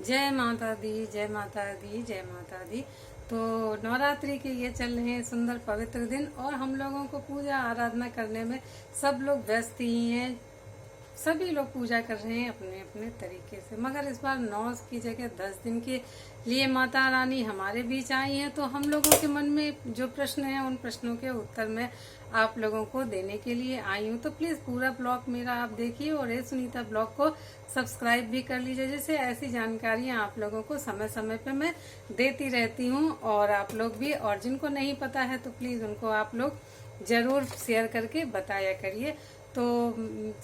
जय माता दी, जय माता दी, जय माता दी। तो नवरात्रि के ये चल रहे हैं सुंदर पवित्र दिन और हम लोगों को पूजा आराधना करने में सब लोग व्यस्त ही हैं। सभी लोग पूजा कर रहे हैं अपने अपने तरीके से, मगर इस बार 9 की जगह 10 दिन के लिए माता रानी हमारे बीच आई हैं। तो हम लोगों के मन में जो प्रश्न हैं उन प्रश्नों के उत्तर मैं आप लोगों को देने के लिए आई हूँ। तो प्लीज पूरा ब्लॉग मेरा आप देखिए और ए सुनीता ब्लॉग को सब्सक्राइब भी कर लीजिए, जिससे ऐसी जानकारियाँ आप लोगों को समय समय पे मैं देती रहती हूँ। और आप लोग भी, और जिनको नहीं पता है तो प्लीज उनको आप लोग जरूर शेयर करके बताया करिए। तो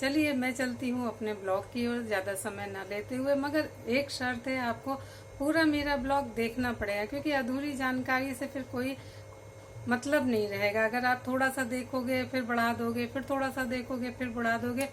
चलिए मैं चलती हूँ अपने ब्लॉग की ओर, ज़्यादा समय ना लेते हुए। मगर एक शर्त है, आपको पूरा मेरा ब्लॉग देखना पड़ेगा, क्योंकि अधूरी जानकारी से फिर कोई मतलब नहीं रहेगा। अगर आप थोड़ा सा देखोगे फिर बढ़ा दोगे, फिर थोड़ा सा देखोगे फिर बढ़ा दोगे,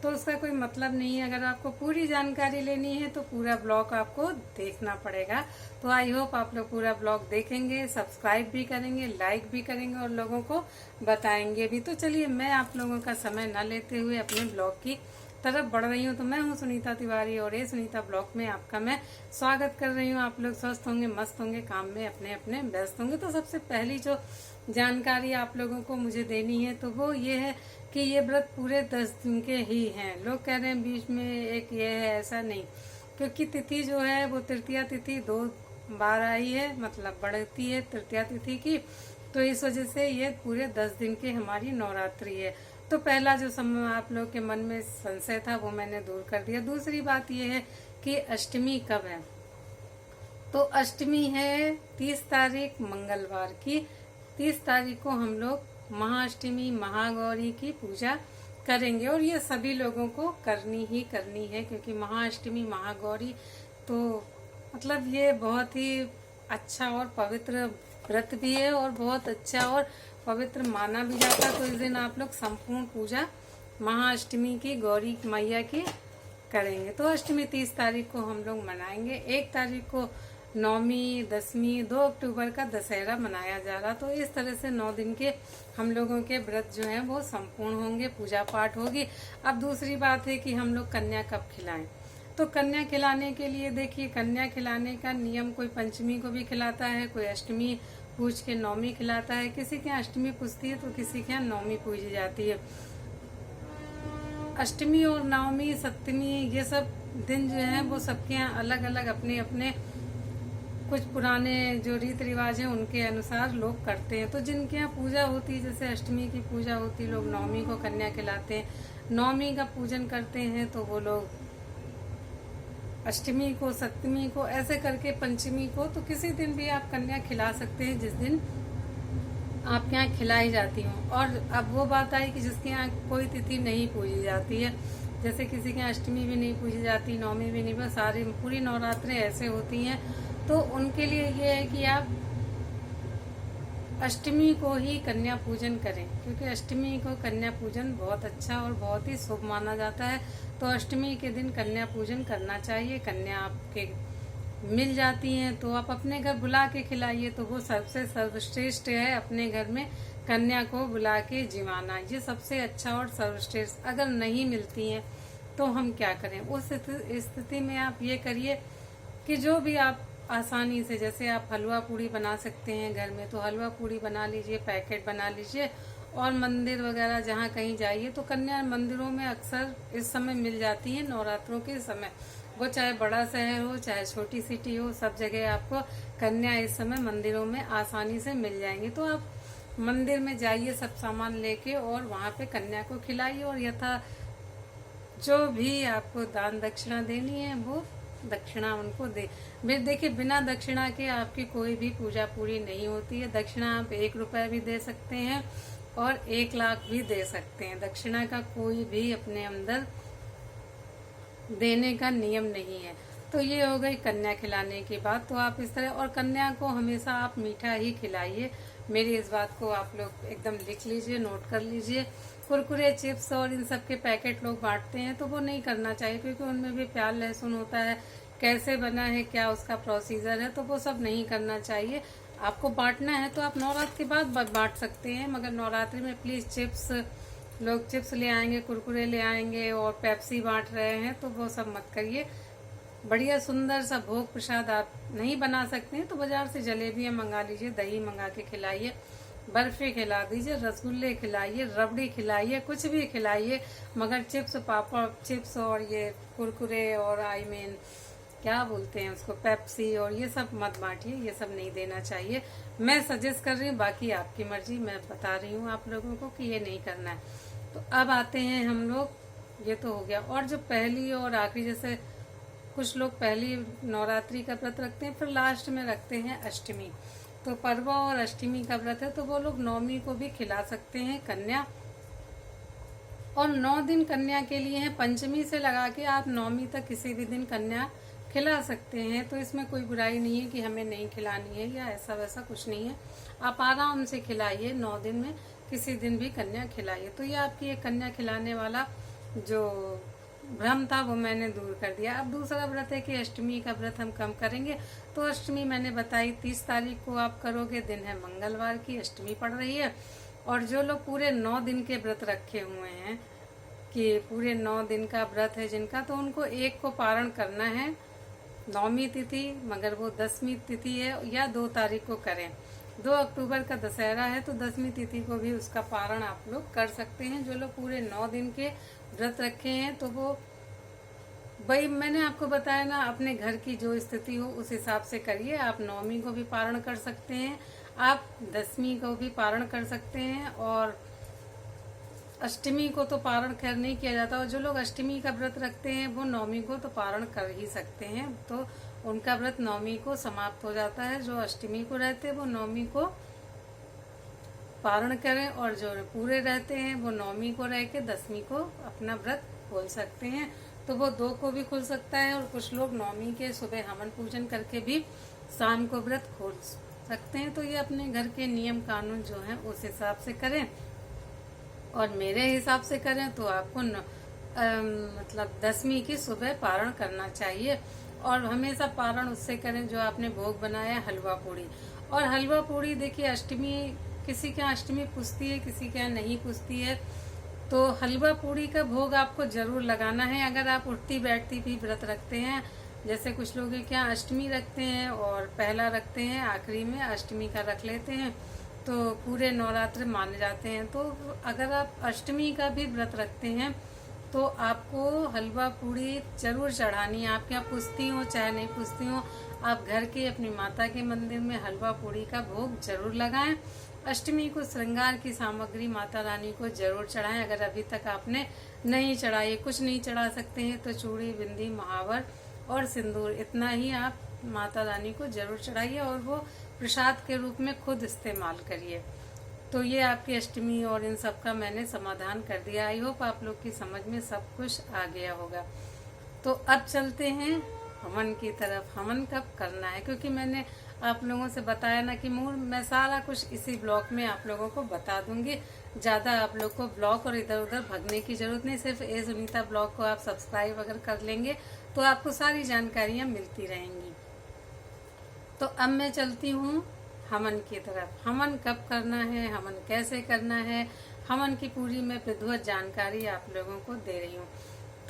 तो उसका कोई मतलब नहीं है। अगर आपको पूरी जानकारी लेनी है तो पूरा ब्लॉग आपको देखना पड़ेगा। तो आई होप आप लोग पूरा ब्लॉग देखेंगे, सब्सक्राइब भी करेंगे, लाइक भी करेंगे और लोगों को बताएंगे भी। तो चलिए मैं आप लोगों का समय न लेते हुए अपने ब्लॉग की तरफ बढ़ रही हूँ। तो मैं हूँ सुनीता तिवारी और ये सुनीता ब्लॉग में आपका मैं स्वागत कर रही हूँ। आप लोग स्वस्थ होंगे, मस्त होंगे, काम में अपने अपने व्यस्त होंगे। तो सबसे पहली जो जानकारी आप लोगों को मुझे देनी है तो वो ये है कि ये व्रत पूरे 10 दिन के ही हैं। लोग कह रहे हैं बीच में एक ये है, ऐसा नहीं, क्योंकि तिथि जो है वो तृतीया तिथि 2 बार आई है, मतलब बढ़ती है तृतीया तिथि की। तो इस वजह से ये पूरे 10 दिन की हमारी नवरात्रि है। तो पहला जो समय आप लोग के मन में संशय था वो मैंने दूर कर दिया। दूसरी बात ये है कि अष्टमी कब है। तो अष्टमी है 30 तारीख मंगलवार की। 30 तारीख को हम लोग महाअष्टमी महागौरी की पूजा करेंगे और ये सभी लोगों को करनी ही करनी है, क्योंकि महाअष्टमी महागौरी तो मतलब ये बहुत ही अच्छा और पवित्र व्रत भी है और बहुत अच्छा और पवित्र माना भी जाता है। तो इस दिन आप लोग संपूर्ण पूजा महाअष्टमी की, गौरी मैया की करेंगे। तो अष्टमी 30 तारीख को हम लोग मनाएंगे। 1 तारीख को नौमी, 10वीं, 2 अक्टूबर का दशहरा मनाया जा रहा। तो इस तरह से 9 दिन के हम लोगों के व्रत जो हैं वो संपूर्ण होंगे, पूजा पाठ होगी। अब दूसरी बात है कि हम लोग कन्या कब खिलाएं। तो कन्या खिलाने के लिए देखिए, कन्या खिलाने का नियम कोई पंचमी को भी खिलाता है, कोई अष्टमी पूज के नौमी खिलाता है, किसी के यहाँ अष्टमी पूजती है तो किसी के यहाँ नौमी पूजी जाती है। अष्टमी और नवमी, सप्तमी, ये सब दिन जो है वो सबके यहाँ अलग अलग अपने अपने कुछ पुराने जो रीति रिवाज हैं उनके अनुसार लोग करते हैं। तो जिनके यहाँ पूजा होती है, जैसे अष्टमी की पूजा होती है, लोग नवमी को कन्या खिलाते हैं। नवमी का पूजन करते हैं तो वो लोग अष्टमी को, सप्तमी को, ऐसे करके पंचमी को। तो किसी दिन भी आप कन्या खिला सकते हैं जिस दिन आपके यहाँ खिलाई जाती हो। और अब वो बात आई कि जिसके यहाँ कोई तिथि नहीं पूजी जाती है, जैसे किसी के यहाँ अष्टमी भी नहीं पूजी जाती, नवमी भी नहीं, बस सारी पूरी नवरात्रें ऐसे होती हैं। तो उनके लिए ये है कि आप अष्टमी को ही कन्या पूजन करें, क्योंकि अष्टमी को कन्या पूजन बहुत अच्छा और बहुत ही शुभ माना जाता है। तो अष्टमी के दिन कन्या पूजन करना चाहिए। कन्या आपके मिल जाती हैं तो आप अपने घर बुला के खिलाइए, तो वो सबसे सर्वश्रेष्ठ है। अपने घर में कन्या को बुला के जिवाना, ये सबसे अच्छा और सर्वश्रेष्ठ। अगर नहीं मिलती हैं तो हम क्या करें। उस स्थिति में आप ये करिए कि जो भी आप आसानी से, जैसे आप हलवा पूड़ी बना सकते हैं घर में, तो हलवा पूड़ी बना लीजिए, पैकेट बना लीजिए। और मंदिर वगैरह जहाँ कहीं जाइए तो कन्या मंदिरों में अक्सर इस समय मिल जाती है, नवरात्रों के समय। वो चाहे बड़ा शहर हो चाहे छोटी सिटी हो, सब जगह आपको कन्या इस समय मंदिरों में आसानी से मिल जाएंगी। तो आप मंदिर में जाइए सब सामान लेके और वहाँ पे कन्या को खिलाइए। और यथा जो भी आपको दान दक्षिणा देनी है वो दक्षिणा उनको दे। देखिए, बिना दक्षिणा के आपकी कोई भी पूजा पूरी नहीं होती है। दक्षिणा आप 1 रुपया भी दे सकते हैं और 1 लाख भी दे सकते हैं। दक्षिणा का कोई भी अपने अंदर देने का नियम नहीं है। तो ये हो गई कन्या खिलाने की बात। तो आप इस तरह, और कन्या को हमेशा आप मीठा ही खिलाइए। मेरी इस बात को आप लोग एकदम लिख लीजिए, नोट कर लीजिए। कुरकुरे, चिप्स और इन सब के पैकेट लोग बांटते हैं तो वो नहीं करना चाहिए, क्योंकि उनमें भी प्याज लहसुन होता है, कैसे बना है, क्या उसका प्रोसीजर है, तो वो सब नहीं करना चाहिए। आपको बांटना है तो आप नवरात्र के बाद बांट सकते हैं, मगर नवरात्रि में प्लीज चिप्स, लोग चिप्स ले आएंगे, कुरकुरे ले आएंगे और पेप्सी बांट रहे हैं, तो वो सब मत करिए। बढ़िया सुंदर सा भोग प्रसाद आप नहीं बना सकते हैं तो बाजार से जलेबियाँ मंगा लीजिए, दही मंगा के खिलाइए, बर्फी खिला दीजिए, रसगुल्ले खिलाइए, रबड़ी खिलाइए, कुछ भी खिलाइए, मगर चिप्स, पापड़, चिप्स और ये कुरकुरे और क्या बोलते हैं उसको, पेप्सी और ये सब मत बांटिए, ये सब नहीं देना चाहिए। मैं सजेस्ट कर रही हूँ, बाकी आपकी मर्जी, मैं बता रही हूँ आप लोगों को कि ये नहीं करना है। तो अब आते हैं हम लोग, ये तो हो गया। और जो पहली और आखिरी, जैसे कुछ लोग पहली नवरात्रि का व्रत रखते हैं, फिर लास्ट में रखते हैं अष्टमी। तो परवा और अष्टमी का व्रत है तो वो लोग नवमी को भी खिला सकते हैं कन्या, और 9 दिन कन्या के लिए है। पंचमी से लगा के आप नवमी तक किसी भी दिन कन्या खिला सकते हैं, तो इसमें कोई बुराई नहीं है कि हमें नहीं खिलानी है या ऐसा वैसा कुछ नहीं है। आप आराम से खिलाइए, 9 दिन में किसी दिन भी कन्या खिलाइए। तो ये आपकी एक कन्या खिलाने वाला जो भ्रम था वो मैंने दूर कर दिया। अब दूसरा व्रत है कि अष्टमी का व्रत हम कम करेंगे। तो अष्टमी मैंने बताई 30 तारीख को आप करोगे, दिन है मंगलवार की, अष्टमी पड़ रही है। और जो लोग पूरे 9 दिन के व्रत रखे हुए हैं, कि पूरे 9 दिन का व्रत है जिनका, तो उनको 1 को पारण करना है, नौमी तिथि, मगर वो 10वीं तिथि है, या 2 तारीख को करें। 2 अक्टूबर का दशहरा है तो 10वीं तिथि को भी उसका पारण आप लोग कर सकते हैं। जो लोग पूरे 9 दिन के व्रत रखे हैं तो वो, भाई मैंने आपको बताया ना, अपने घर की जो स्थिति हो उस हिसाब से करिए। आप नौमी को भी पारण कर सकते हैं, आप 10वीं को भी पारण कर सकते हैं, और अष्टमी को तो पारण खैर नहीं किया जाता। और जो लोग अष्टमी का व्रत रखते हैं वो नौमी को तो पारण कर ही सकते हैं, तो उनका व्रत नौमी को समाप्त हो जाता है। जो अष्टमी को रहते हैं वो नौमी को पारण करें, और जो पूरे रहते हैं वो नौमी को रह के 10वीं को अपना व्रत खोल सकते हैं। तो वो 2 को भी खुल सकता है, और कुछ लोग नौमी के सुबह हवन पूजन करके भी शाम को व्रत खोल सकते हैं। तो ये अपने घर के नियम कानून जो हैं उस हिसाब से करें, और मेरे हिसाब से करें तो आपको मतलब 10वीं की सुबह पारण करना चाहिए। और हमेशा पारण उससे करें जो आपने भोग बनाया, हलवा पूड़ी। और हलवा पूड़ी देखिए, अष्टमी किसी के यहाँ अष्टमी पुजती है, किसी के यहाँ नहीं पुजती है, तो हलवा पूड़ी का भोग आपको जरूर लगाना है। अगर आप उठती बैठती भी व्रत रखते हैं, जैसे कुछ लोग क्या अष्टमी रखते हैं और पहला रखते हैं, आखिरी में अष्टमी का रख लेते हैं, तो पूरे नवरात्र माने जाते हैं। तो अगर आप अष्टमी का भी व्रत रखते हैं तो आपको हलवा पूड़ी जरूर चढ़ानी है। आपके यहाँ पुजती हो चाहे नहीं पुजती हो, आप घर के अपनी माता के मंदिर में हलवा पूड़ी का भोग जरूर लगाएं। अष्टमी को श्रृंगार की सामग्री माता रानी को जरूर चढ़ाएं। अगर अभी तक आपने नहीं चढ़ाई, कुछ नहीं चढ़ा सकते हैं, तो चूड़ी, बिंदी, महावर और सिंदूर, इतना ही आप माता रानी को जरूर चढ़ाइए, और वो प्रसाद के रूप में खुद इस्तेमाल करिए। तो ये आपकी अष्टमी और इन सब का मैंने समाधान कर दिया। आई होप आप लोग की समझ में सब कुछ आ गया होगा। तो अब चलते हैं हवन की तरफ। हवन कब करना है, क्योंकि मैंने आप लोगों से बताया ना कि मैं सारा कुछ इसी ब्लॉग में आप लोगों को बता दूंगी। ज़्यादा आप लोग को ब्लॉग और इधर उधर भगने की जरूरत नहीं। सिर्फ ए सुनीता ब्लॉग को आप सब्सक्राइब अगर कर लेंगे तो आपको सारी जानकारियाँ मिलती रहेंगी। तो अब मैं चलती हूँ हवन की तरफ। हवन कब करना है, हवन कैसे करना है, हवन की पूरी मैं विधिवत जानकारी आप लोगों को दे रही हूँ।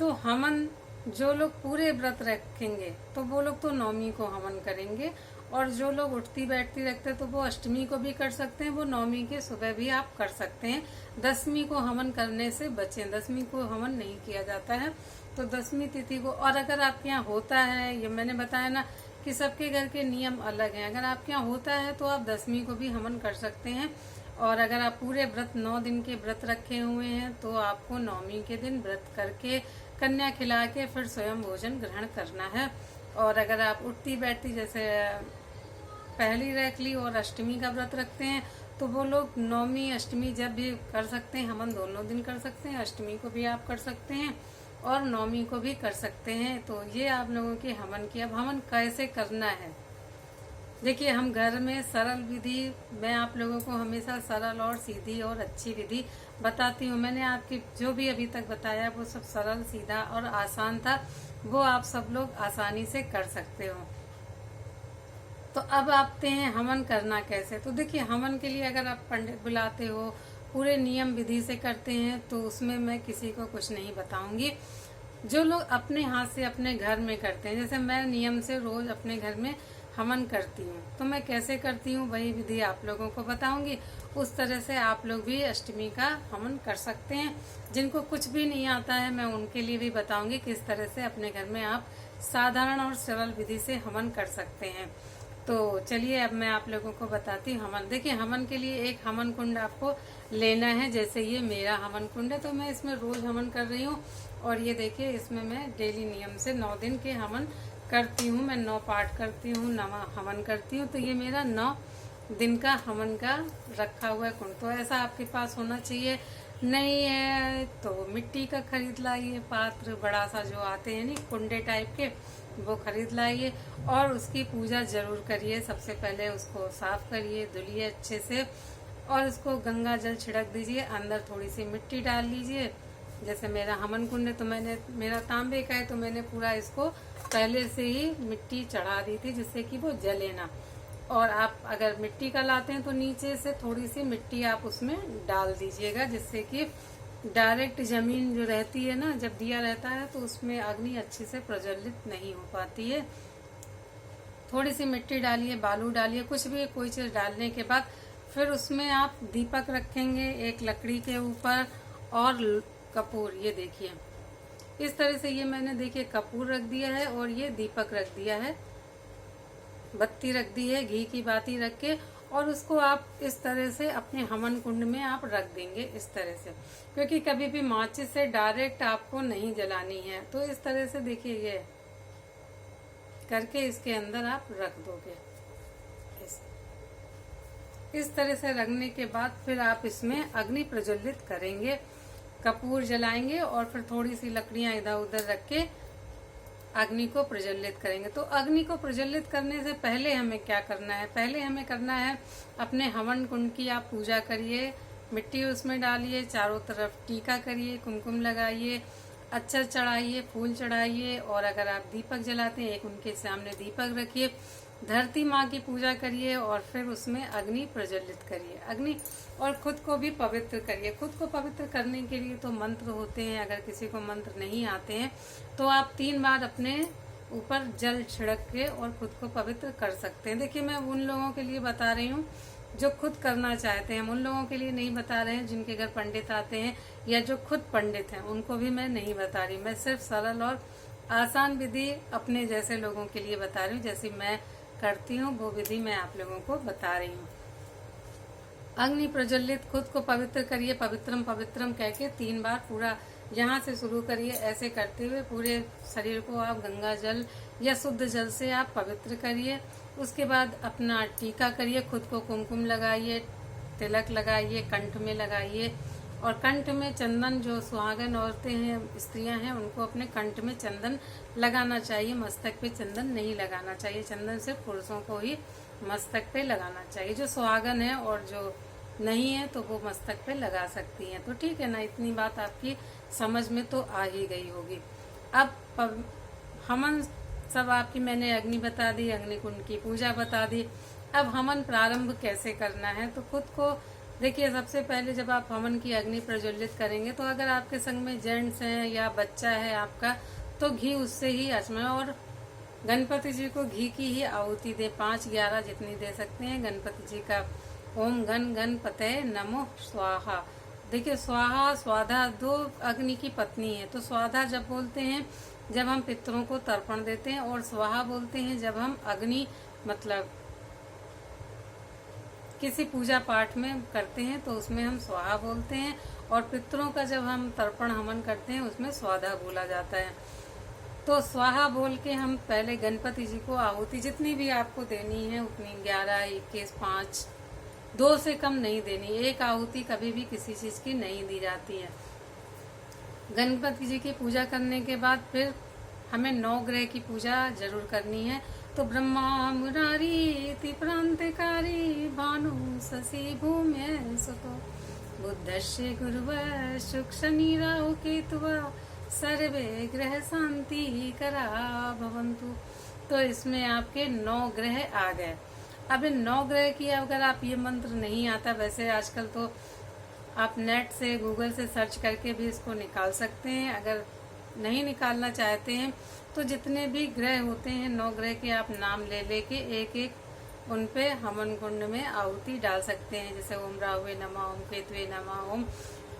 तो हवन जो लोग पूरे व्रत रखेंगे तो वो लोग तो नौमी को हवन करेंगे, और जो लोग उठती बैठती रखते हैं तो वो अष्टमी को भी कर सकते हैं, वो नौमी के सुबह भी आप कर सकते हैं। 10वीं को हवन करने से बचें, 10वीं को हवन नहीं किया जाता है। तो 10वीं तिथि को, और अगर आपके यहाँ होता है, ये मैंने बताया ना कि सबके घर के नियम अलग हैं, अगर आपके यहाँ होता है तो आप 10वीं को भी हवन कर सकते हैं। और अगर आप पूरे व्रत 9 दिन के व्रत रखे हुए हैं तो आपको नौमी के दिन व्रत करके कन्या खिला के फिर स्वयं भोजन ग्रहण करना है। और अगर आप उठती बैठती जैसे पहली रख ली और अष्टमी का व्रत रखते हैं तो वो लोग नौमी अष्टमी जब भी कर सकते हैं, हवन दोनों दिन कर सकते हैं। अष्टमी को भी आप कर सकते हैं और नौमी को भी कर सकते हैं। तो ये आप लोगों के हवन की। अब हवन कैसे करना है, देखिए हम घर में सरल विधि, मैं आप लोगों को हमेशा सरल और सीधी और अच्छी विधि बताती हूँ। मैंने आपकी जो भी अभी तक बताया वो सब सरल, सीधा और आसान था, वो आप सब लोग आसानी से कर सकते हो। तो अब आते हैं हवन करना कैसे। तो देखिए हवन के लिए अगर आप पंडित बुलाते हो, पूरे नियम विधि से करते हैं, तो उसमें मैं किसी को कुछ नहीं बताऊंगी। जो लोग अपने हाथ से अपने घर में करते हैं, जैसे मैं नियम से रोज अपने घर में हवन करती हूँ, तो मैं कैसे करती हूँ वही विधि आप लोगों को बताऊंगी। उस तरह से आप लोग भी अष्टमी का हवन कर सकते हैं। जिनको कुछ भी नहीं आता है मैं उनके लिए भी बताऊंगी किस तरह से अपने घर में आप साधारण और सरल विधि से हवन कर सकते हैं। तो चलिए अब मैं आप लोगों को बताती हूँ हवन। देखिए, हवन के लिए एक हवन कुंड आपको लेना है। जैसे ये मेरा हवन कुंड है, तो मैं इसमें रोज हवन कर रही हूँ। और ये देखिए, इसमें मैं डेली नियम से 9 दिन के हवन करती हूँ। मैं 9 पाठ करती हूँ, 9 हवन करती हूँ। तो ये मेरा 9 दिन का हवन का रखा हुआ है कुंड। तो ऐसा आपके पास होना चाहिए। नहीं है तो मिट्टी का खरीद लाइए, पात्र बड़ा सा जो आते हैं नहीं, कुंडे टाइप के, वो खरीद लाइए और उसकी पूजा जरूर करिए। सबसे पहले उसको साफ करिए, धुलिए अच्छे से और उसको गंगा जल छिड़क दीजिए। अंदर थोड़ी सी मिट्टी डाल लीजिए। जैसे मेरा हवन कुंड है, तो मेरा तांबे का है, तो मैंने पूरा इसको पहले से ही मिट्टी चढ़ा दी थी जिससे कि वो जले ना। और आप अगर मिट्टी का लाते हैं तो नीचे से थोड़ी सी मिट्टी आप उसमें डाल दीजिएगा, जिससे कि डायरेक्ट जमीन जो रहती है ना, जब दिया रहता है तो उसमें अग्नि अच्छे से प्रज्वलित नहीं हो पाती है। थोड़ी सी मिट्टी डालिए, बालू डालिए, कुछ भी कोई चीज डालने के बाद फिर उसमें आप दीपक रखेंगे एक लकड़ी के ऊपर और कपूर। ये देखिए, इस तरह से ये मैंने देखिए कपूर रख दिया है और ये दीपक रख दिया है, बत्ती रख दी है, घी की बाती रख के। और उसको आप इस तरह से अपने हवन कुंड में आप रख देंगे इस तरह से, क्योंकि कभी भी माचिस से डायरेक्ट आपको नहीं जलानी है। तो इस तरह से देखिए, ये करके इसके अंदर आप रख दोगे। इस तरह से रखने के बाद फिर आप इसमें अग्नि प्रज्वलित करेंगे, कपूर जलाएंगे और फिर थोड़ी सी लकड़ियां इधर उधर रख के अग्नि को प्रज्वलित करेंगे। तो अग्नि को प्रज्वलित करने से पहले हमें क्या करना है? पहले हमें करना है अपने हवन कुंड की आप पूजा करिए, मिट्टी उसमें डालिए, चारों तरफ टीका करिए, कुमकुम लगाइए, अक्षर चढ़ाइए, फूल चढ़ाइए। और अगर आप दीपक जलाते हैं, एक उनके सामने दीपक रखिए, धरती माँ की पूजा करिए और फिर उसमें अग्नि प्रज्वलित करिए। अग्नि और खुद को भी पवित्र करिए। खुद को पवित्र करने के लिए तो मंत्र होते हैं। अगर किसी को मंत्र नहीं आते हैं तो आप 3 बार अपने ऊपर जल छिड़क के और खुद को पवित्र कर सकते हैं। देखिए, मैं उन लोगों के लिए बता रही हूँ जो खुद करना चाहते हैं, उन लोगों के लिए नहीं बता रहे हैं जिनके घर पंडित आते हैं या जो खुद पंडित हैं, उनको भी मैं नहीं बता रही। मैं सिर्फ सरल और आसान विधि अपने जैसे लोगों के लिए बता रही हूँ। जैसे मैं करती हूँ वो विधि मैं आप लोगों को बता रही हूँ। अग्नि प्रज्वलित, खुद को पवित्र करिए, पवित्रम पवित्रम कह के 3 बार पूरा यहाँ से शुरू करिए। ऐसे करते हुए पूरे शरीर को आप गंगा जल या शुद्ध जल से आप पवित्र करिए। उसके बाद अपना टीका करिए, खुद को कुमकुम लगाइए, तिलक लगाइए, कंठ में लगाइए। और कंठ में चंदन, जो सुहागन औरतें हैं, स्त्रियां हैं, उनको अपने कंठ में चंदन लगाना चाहिए। मस्तक पे चंदन नहीं लगाना चाहिए। चंदन सिर्फ पुरुषों को ही मस्तक पे लगाना चाहिए। जो सुहागन है और जो नहीं है तो वो मस्तक पे लगा सकती हैं। तो ठीक है ना, इतनी बात आपकी समझ में तो आ ही गई होगी। अब हवन सब आपकी मैंने अग्नि बता दी, अग्नि कुंड की पूजा बता दी। अब हवन प्रारंभ कैसे करना है? तो खुद को देखिए, सबसे पहले जब आप हवन की अग्नि प्रज्वलित करेंगे तो अगर आपके संग में जेंट्स हैं या बच्चा है आपका, तो घी उससे ही आचमन। और गणपति जी को घी की ही आहुति दे, 5-11 जितनी दे सकते हैं गणपति जी का। ओम गण गणपते नमो स्वाहा। देखिए, स्वाहा स्वाधा 2 अग्नि की पत्नी है। तो स्वाधा जब बोलते हैं जब हम पितरों को तर्पण देते हैं, और स्वाहा बोलते हैं जब हम अग्नि मतलब किसी पूजा पाठ में करते हैं तो उसमें हम स्वाहा बोलते हैं। और पितरों का जब हम तर्पण हवन करते हैं उसमें स्वाधा बोला जाता है। तो स्वाहा बोल के हम पहले गणपति जी को आहुति जितनी भी आपको देनी है उतनी, 11, 21, 5, 2 से कम नहीं देनी। एक आहुति कभी भी किसी चीज की नहीं दी जाती है। गणपति जी की पूजा करने के बाद फिर हमें 9 ग्रह की पूजा जरूर करनी है। तो ब्रह्मा मुरारी प्रांतकारी भानु शशि भूम्य सुतो बुद्धस्य गुरुव शुक शनि राहु केतुवा सर्वे ग्रह शांति करा भवन्तु। तो इसमें आपके 9 ग्रह आ गए। अब इन 9 ग्रह की अगर आप ये मंत्र नहीं आता, वैसे आजकल तो आप नेट से, गूगल से सर्च करके भी इसको निकाल सकते हैं। अगर नहीं निकालना चाहते हैं तो जितने भी ग्रह होते हैं 9 ग्रह के आप नाम ले लेके एक एक उन पे हवन कुंड में आहुति डाल सकते हैं। जैसे ओम राहुवे नमः, ओम केतुवे नमः, ओम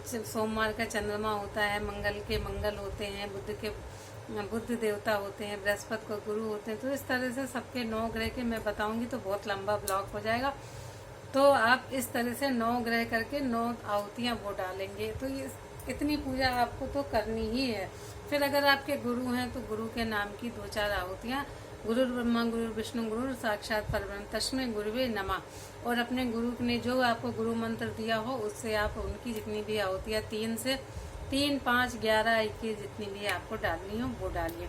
सोमवार का चंद्रमा होता है, मंगल के मंगल होते हैं, बुद्ध देवता होते हैं, बृहस्पति को गुरु होते हैं। तो इस तरह से सबके 9 ग्रह के मैं बताऊंगी तो बहुत लंबा ब्लॉग हो जाएगा। तो आप इस तरह से 9 ग्रह करके 9 आहुतियाँ वो डालेंगे। तो ये इतनी पूजा आपको तो करनी ही है। फिर अगर आपके गुरु हैं तो गुरु के नाम की 2-4 आहुतियाँ, गुरु ब्रह्मा गुरु विष्णु गुरु साक्षात परब्रह्म तस्मै गुरुवे नमः, और अपने गुरु ने जो आपको गुरु मंत्र दिया हो उससे आप उनकी जितनी भी आहुतियाँ 3 से 3, 5, 11, 21 जितनी भी आपको डालनी हो वो डालिए।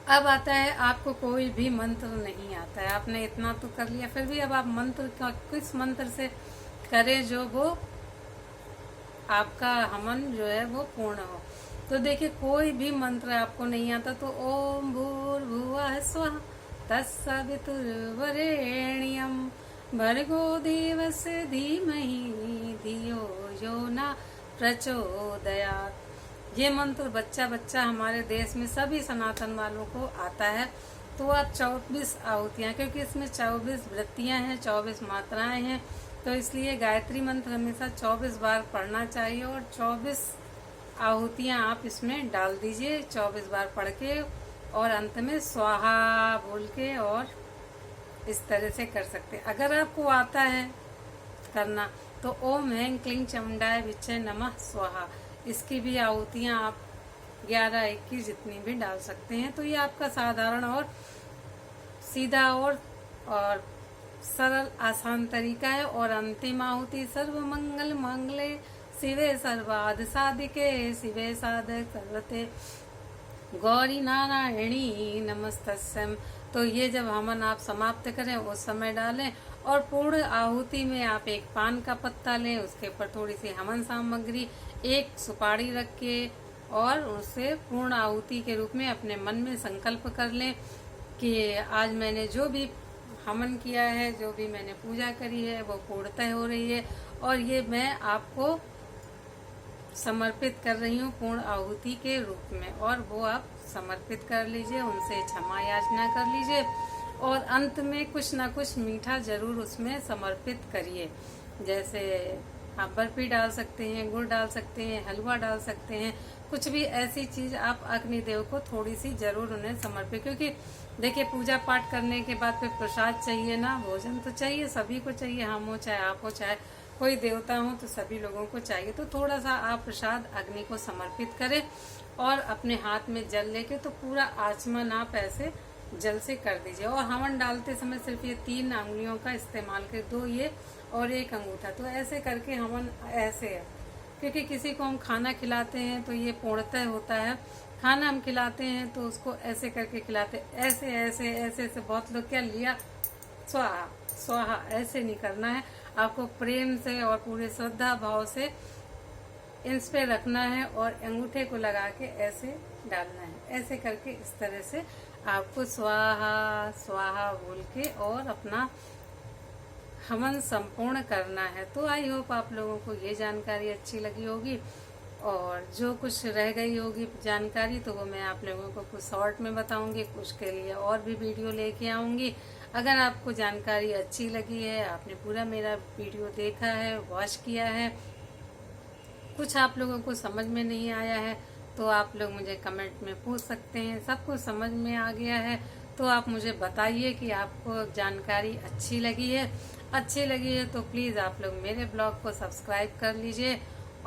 अब आता है आपको कोई भी मंत्र नहीं आता है, आपने इतना तो कर लिया, फिर भी अब आप मंत्र का किस मंत्र से करें जो वो आपका हवन जो है वो पूर्ण हो। तो देखिए कोई भी मंत्र आपको नहीं आता तो ओम भूर्भुवः स्वः तत्सवितुर्वरेण्यं भर्गो देवस्य धीमहि धियो यो न प्रचोदयात्। ये मंत्र बच्चा बच्चा हमारे देश में सभी सनातन वालों को आता है। तो आप 24 आहुतियाँ, क्योंकि इसमें 24 वृत्तियाँ हैं, 24 मात्राएं हैं, तो इसलिए गायत्री मंत्र हमेशा 24 बार पढ़ना चाहिए और 24 आहुतियाँ आप इसमें डाल दीजिए 24 बार पढ़ के, और अंत में स्वाहा बोल के, और इस तरह से कर सकते हैं। अगर आपको आता है करना तो ओम हैं क्लीं चामुंडाय विच्चे नमः स्वाहा, इसकी भी आहुतियाँ आप 11, 21 जितनी भी डाल सकते हैं। तो ये आपका साधारण और सीधा और सरल आसान तरीका है। और अंतिम आहुति सर्व मंगल मंगले शिवे सर्वार्थ साधिके शिवे साधक सर्वते गौरी नारायणी नमस्तस्यम। तो ये जब हवन आप समाप्त करें उस समय डालें, और पूर्ण आहुति में आप एक पान का पत्ता लें, उसके ऊपर थोड़ी सी हवन सामग्री, एक सुपारी रख के, और उसे पूर्ण आहुति के रूप में अपने मन में संकल्प कर लें कि आज मैंने जो भी हवन किया है, जो भी मैंने पूजा करी है वो पूर्णतः हो रही है, और ये मैं आपको समर्पित कर रही हूँ पूर्ण आहुति के रूप में। और वो आप समर्पित कर लीजिए, उनसे क्षमा याचना कर लीजिए, और अंत में कुछ ना कुछ मीठा जरूर उसमें समर्पित करिए। जैसे आप बर्फी डाल सकते हैं, गुड़ डाल सकते हैं, हलवा डाल सकते हैं, कुछ भी ऐसी चीज आप अग्निदेव को थोड़ी सी जरूर उन्हें समर्पित, क्योंकि देखिए पूजा पाठ करने के बाद फिर प्रसाद चाहिए ना, भोजन तो चाहिए, सभी को चाहिए, हम हो चाहे आप हो चाहे कोई देवता हो, तो सभी लोगों को चाहिए। तो थोड़ा सा आप प्रसाद अग्नि को समर्पित करें, और अपने हाथ में जल लेके तो पूरा आचमन आप ऐसे जल से कर दीजिए। और हवन डालते समय सिर्फ ये 3 अंगुलियों का इस्तेमाल करें, 2 ये और 1 अंगूठा। तो ऐसे करके हवन ऐसे है, क्योंकि किसी को हम खाना खिलाते हैं तो ये पूर्णतः होता है, खाना हम खिलाते हैं तो उसको ऐसे करके खिलाते, ऐसे ऐसे ऐसे ऐसे। बहुत लोग क्या लिया स्वाहा स्वाहा, ऐसे नहीं करना है, आपको प्रेम से और पूरे श्रद्धा भाव से इंस पे रखना है, और अंगूठे को लगा के ऐसे डालना है। ऐसे करके इस तरह से आपको स्वाहा स्वाहा बोल के और अपना हवन संपूर्ण करना है। तो आई होप आप लोगों को ये जानकारी अच्छी लगी होगी, और जो कुछ रह गई होगी जानकारी तो वो मैं आप लोगों को कुछ शॉर्ट में बताऊंगी, कुछ के लिए और भी वीडियो लेके आऊंगी। अगर आपको जानकारी अच्छी लगी है, आपने पूरा मेरा वीडियो देखा है, वॉच किया है, कुछ आप लोगों को समझ में नहीं आया है तो आप लोग मुझे कमेंट में पूछ सकते हैं। सब कुछ समझ में आ गया है तो आप मुझे बताइए कि आपको जानकारी अच्छी लगी है। अच्छी लगी है तो प्लीज़ आप लोग मेरे ब्लॉग को सब्सक्राइब कर लीजिए,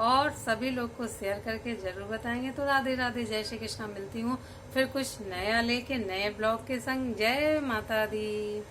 और सभी लोग को शेयर करके जरूर बताएंगे। तो राधे राधे, जय श्री कृष्णा। मिलती हूँ फिर कुछ नया लेके नए ब्लॉग के संग। जय माता दी।